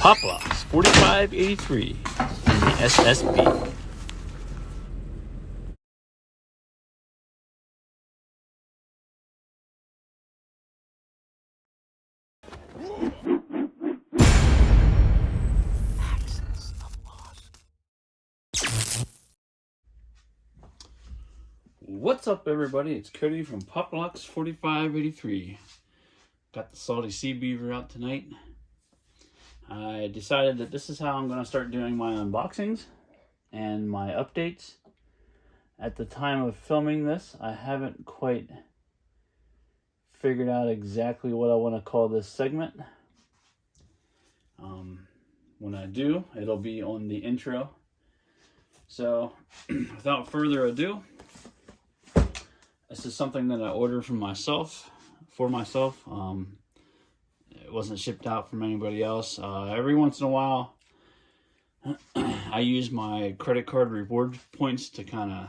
Poplocks 4583 in the SSB. What's up, everybody? It's Cody from Poplocks 4583. Got the Salty Sea Beaver out tonight. I decided that this is how I'm going to start doing my unboxings and my updates. At the time of filming this, I haven't quite figured out exactly what I want to call this segment. When I do, it'll be on the intro. So, without further ado, this is something that I ordered for myself. It wasn't shipped out from anybody else. Every once in a while, I use my credit card reward points to kind of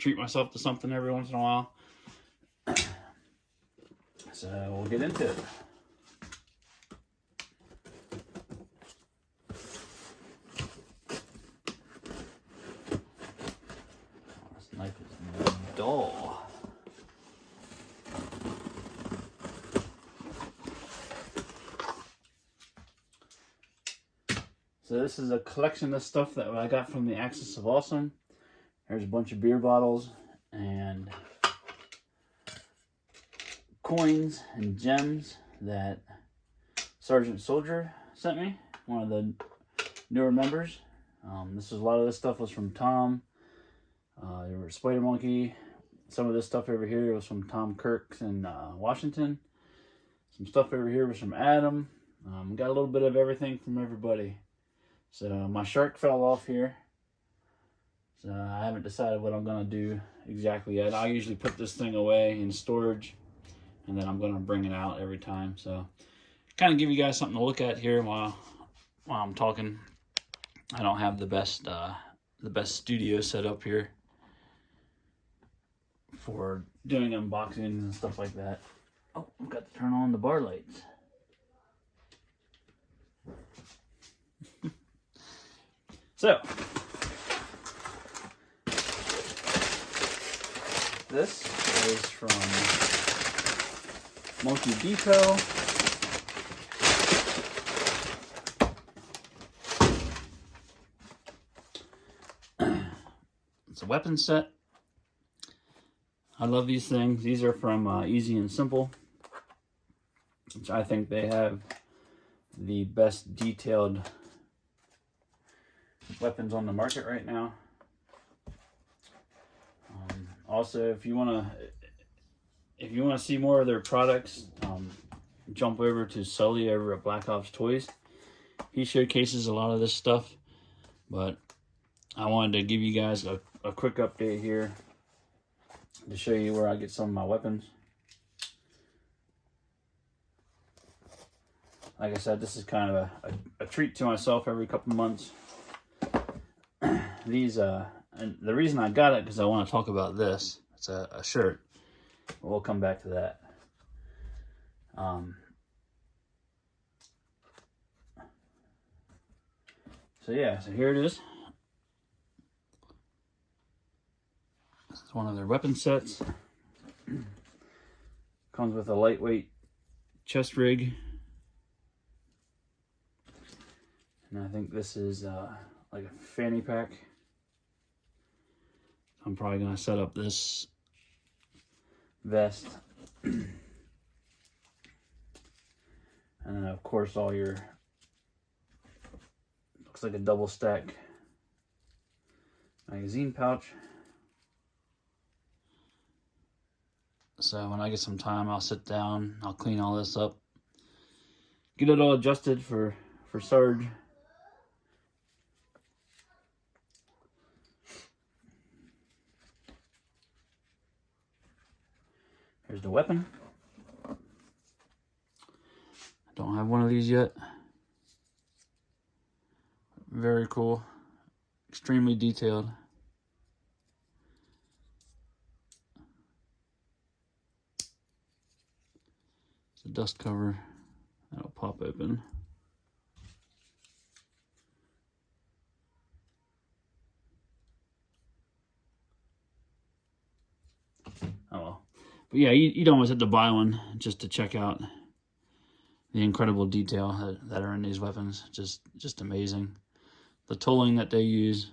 treat myself to something every once in a while. So we'll get into it. This knife is dull. So this is a collection of stuff that I got from the Axis of Awesome. There's a bunch of beer bottles and coins and gems that Sergeant Soldier sent me, one of the newer members. A lot of this stuff was from Tom. There was Spider Monkey. Some of this stuff over here was from Tom Kirks in Washington. Some stuff over here was from Adam. Got a little bit of everything from everybody. So my shark fell off here. So I haven't decided what I'm going to do exactly yet. I usually put this thing away in storage, and then I'm going to bring it out every time. So kind of give you guys something to look at here while I'm talking. I don't have the best studio set up here for doing unboxings and stuff like that. Oh, I've got to turn on the bar lights. So, this is from Monkey Depot. It's a weapon set. I love these things. These are from Easy and Simple, which I think they have the best detailed weapons on the market right now. Also, if you want to see more of their products, jump over to Sully over at Black Ops Toys. He showcases a lot of this stuff, but I wanted to give you guys a quick update here to show you where I get some of my weapons. Like I said, this is kind of a treat to myself every couple months. These and the reason I got it because I want to talk about this. It's a shirt. We'll come back to that. So here it is. This is one of their weapon sets. Comes with a lightweight chest rig. And I think this is like a fanny pack. I'm probably going to set up this vest. And then of course all your, looks like a double stack magazine pouch. So when I get some time, I'll sit down, I'll clean all this up, get it all adjusted for Sarge. Here's the weapon. I don't have one of these yet. Very cool. Extremely detailed. It's a dust cover. That'll pop open. Oh well. But yeah, you'd almost have to buy one just to check out the incredible detail that are in these weapons. Just amazing. The tooling that they use,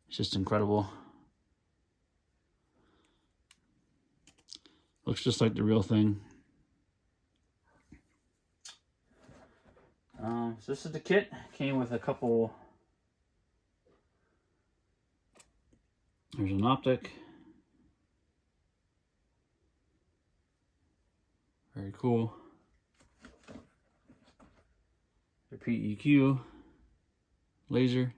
it's just incredible. Looks just like the real thing. So this is the kit. Came with a couple. There's an optic. Very cool. The PEQ laser.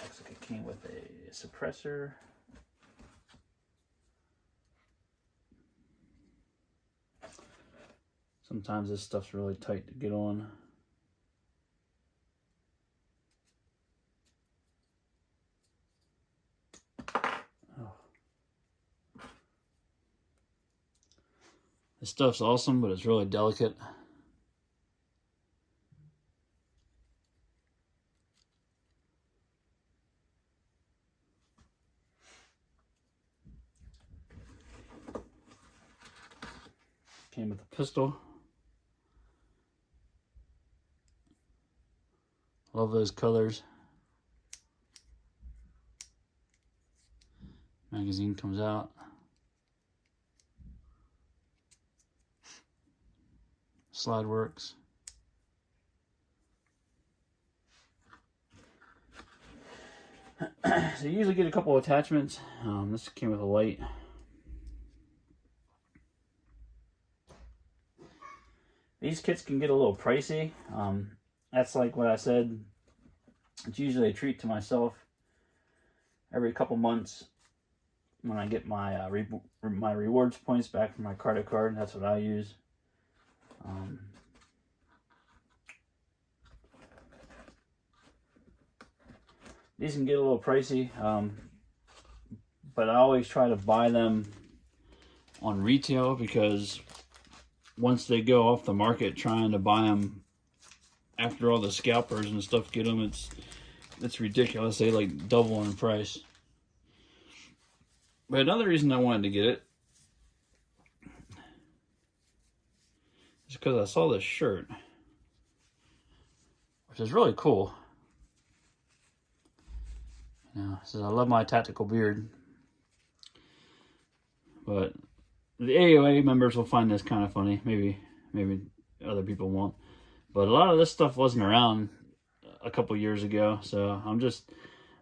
Looks like it came with a suppressor. Sometimes this stuff's really tight to get on. Oh. This stuff's awesome, but it's really delicate. Came with a pistol. Love those colors. Magazine comes out. Slide works. So you usually get a couple attachments. This came with a light. These kits can get a little pricey. That's like what I said. It's usually a treat to myself. Every couple months, when I get my my rewards points back from my credit card, that's what I use. These can get a little pricey, but I always try to buy them on retail, because once they go off the market, trying to buy them after all the scalpers and stuff get them, it's ridiculous. They like double in price. But another reason I wanted to get it is because I saw this shirt, which is really cool. You know, it says, "I love my tactical beard." But the AOA members will find this kind of funny. Maybe other people won't. But a lot of this stuff wasn't around a couple years ago, so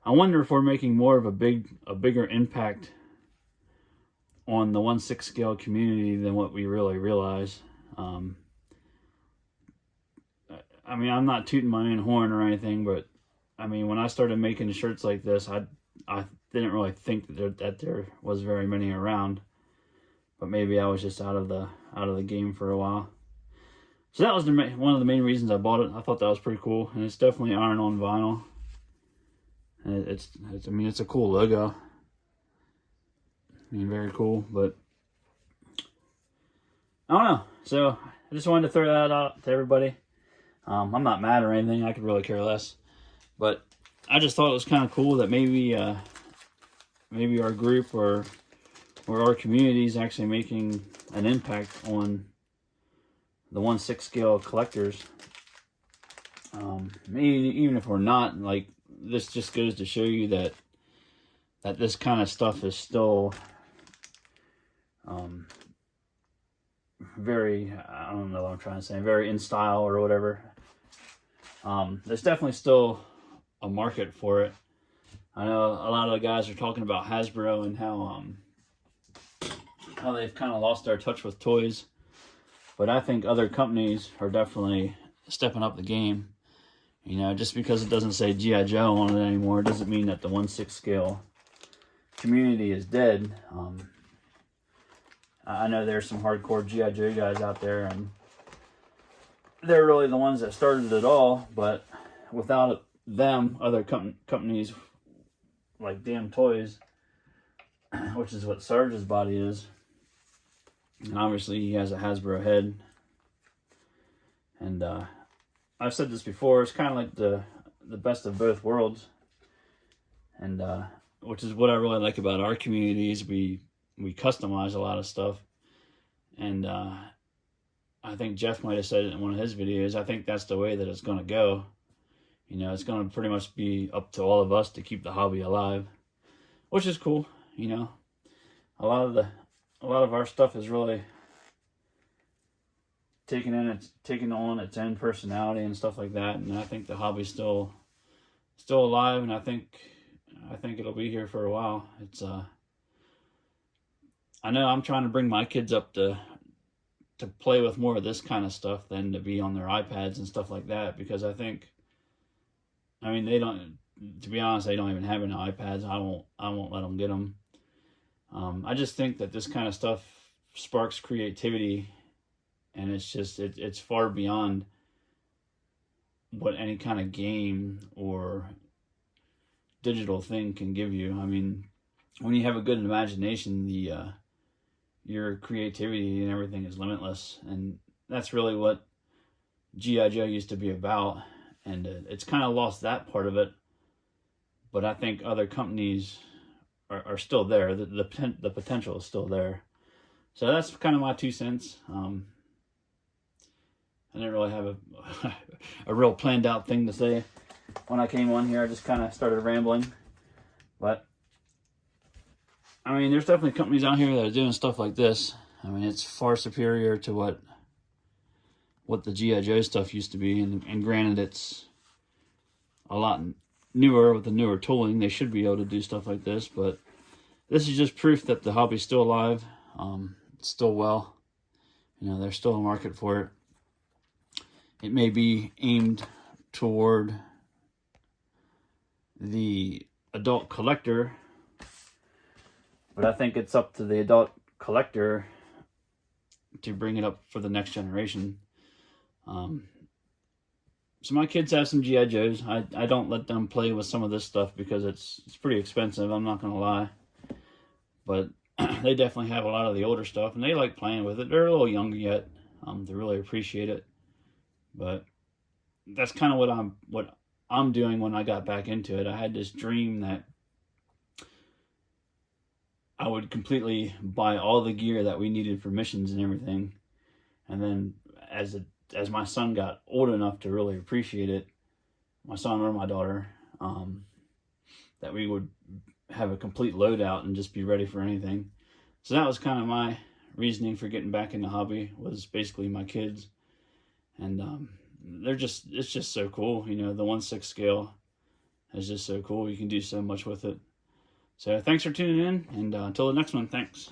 I wonder if we're making more of a bigger impact on the 1/6 scale community than what we really realize. I mean, I'm not tooting my own horn or anything, but I mean, when I started making shirts like this, I didn't really think that there was very many around. But maybe I was just out of the game for a while. So that was one of the main reasons I bought it. I thought that was pretty cool, and it's definitely iron on vinyl. And I mean, it's a cool logo. I mean, very cool, but I don't know. So I just wanted to throw that out to everybody. I'm not mad or anything. I could really care less, but I just thought it was kind of cool that maybe our group or our community is actually making an impact on the 1/6 scale collectors. Even if we're not, like, this just goes to show you that this kind of stuff is still very, I don't know what I'm trying to say, very in style or whatever. There's definitely still a market for it. I know a lot of the guys are talking about Hasbro and how they've kind of lost their touch with toys. But I think other companies are definitely stepping up the game. You know, just because it doesn't say G.I. Joe on it anymore doesn't mean that the 1/6 scale community is dead. I know there's some hardcore G.I. Joe guys out there, and they're really the ones that started it all. But without them, other companies like Damn Toys, which is what Sarge's body is, and obviously he has a Hasbro head. And I've said this before, it's kind of like the best of both worlds. and which is what I really like about our communities. We customize a lot of stuff, and I think Jeff might have said it in one of his videos. I think that's the way that it's going to go. You know, it's going to pretty much be up to all of us to keep the hobby alive, which is cool. You know, a lot of our stuff is really taking on its own personality and stuff like that. And I think the hobby's still alive, and I think it'll be here for a while. It's I know I'm trying to bring my kids up to play with more of this kind of stuff than to be on their iPads and stuff like that, because I mean, they don't, to be honest, they don't even have any iPads. I won't let them get them. I just think that this kind of stuff sparks creativity, and it's far beyond what any kind of game or digital thing can give you. I mean, when you have a good imagination, your creativity and everything is limitless, and that's really what G.I. Joe used to be about. And it's kind of lost that part of it, but I think other companies are still there. The potential is still there. So that's kind of my 2 cents. I didn't really have a real planned out thing to say when I came on here. I just kind of started rambling. But I mean, there's definitely companies out here that are doing stuff like this. I mean, it's far superior to what the G.I. Joe stuff used to be. And granted, it's a lot newer with the newer tooling. They should be able to do stuff like this. But this is just proof that the hobby's still alive. It's still well. You know, there's still a market for it. It may be aimed toward the adult collector, but I think it's up to the adult collector to bring it up for the next generation. So my kids have some G.I. Joes. I don't let them play with some of this stuff because it's pretty expensive, I'm not going to lie. But they definitely have a lot of the older stuff, and they like playing with it. They're a little young yet to really appreciate it. But that's kind of what I'm doing when I got back into it. I had this dream that I would completely buy all the gear that we needed for missions and everything. And then as my son got old enough to really appreciate it, my son or my daughter, that we would have a complete loadout and just be ready for anything. So that was kind of my reasoning for getting back in the hobby, was basically my kids. And it's just so cool. You know, the 1/6 scale is just so cool. You can do so much with it. So thanks for tuning in, and until the next one, thanks.